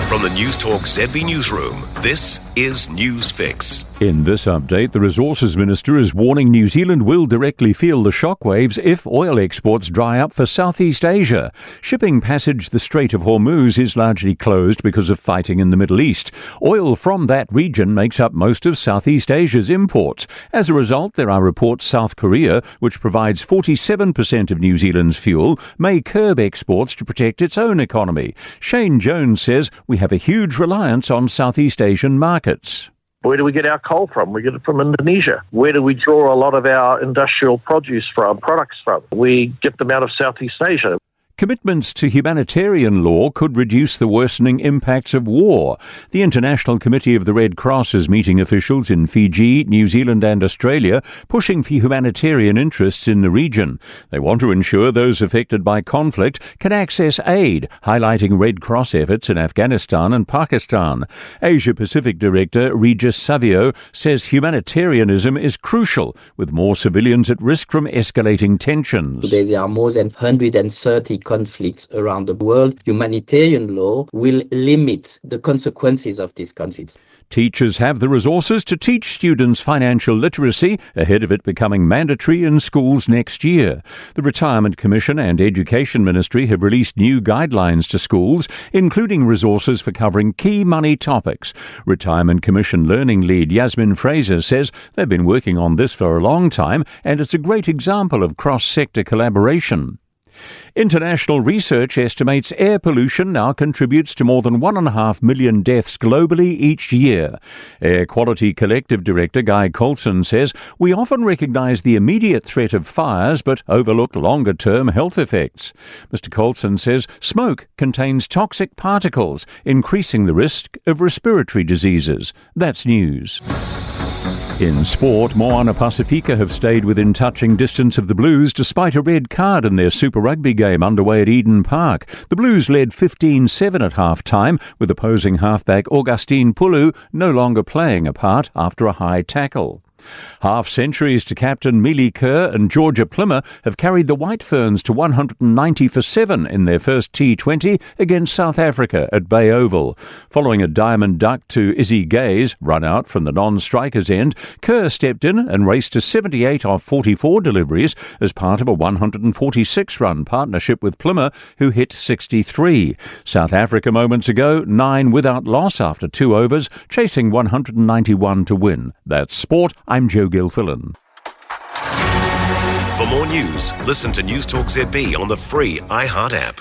From the Newstalk ZB newsroom, this is News Fix. In this update, the Resources Minister is warning New Zealand will directly feel the shockwaves if oil exports dry up for Southeast Asia. Shipping passage the Strait of Hormuz is largely closed because of fighting in the Middle East. Oil from that region makes up most of Southeast Asia's imports. As a result, there are reports South Korea, which provides 47% of New Zealand's fuel, may curb exports to protect its own economy. Shane Jones says we have a huge reliance on Southeast Asian markets. Where do we get our coal from? We get it from Indonesia. Where do we draw a lot of our industrial products from? We get them out of Southeast Asia. Commitments to humanitarian law could reduce the worsening impacts of war. The International Committee of the Red Cross is meeting officials in Fiji, New Zealand and Australia, pushing for humanitarian interests in the region. They want to ensure those affected by conflict can access aid, highlighting Red Cross efforts in Afghanistan and Pakistan. Asia-Pacific Director Regis Savio says humanitarianism is crucial, with more civilians at risk from escalating tensions. Today there are more than 130 conflicts around the world. Humanitarian law will limit the consequences of these conflicts. Teachers have the resources to teach students financial literacy ahead of it becoming mandatory in schools next year. The Retirement Commission and Education Ministry have released new guidelines to schools, including resources for covering key money topics. Retirement Commission Learning Lead Yasmin Fraser says they've been working on this for a long time and it's a great example of cross-sector collaboration. International research estimates air pollution now contributes to more than 1.5 million deaths globally each year. Air Quality Collective Director Guy Colson says we often recognise the immediate threat of fires but overlook longer-term health effects. Mr Colson says smoke contains toxic particles, increasing the risk of respiratory diseases. That's news. In sport, Moana Pasifika have stayed within touching distance of the Blues despite a red card in their Super Rugby game underway at Eden Park. The Blues led 15-7 at half-time, with opposing halfback Augustine Pulu no longer playing a part after a high tackle. Half-centuries to captain Mealy Kerr and Georgia Plimmer have carried the White Ferns to 190 for 7 in their first T20 against South Africa at Bay Oval. Following a diamond duck to Izzy Gay's run out from the non-striker's end, Kerr stepped in and raced to 78 off 44 deliveries as part of a 146-run partnership with Plimmer, who hit 63. South Africa moments ago, 9 without loss after 2 overs, chasing 191 to win. That's sport. I'm Joe Gilfillan. For more news, listen to Newstalk ZB on the free iHeart app.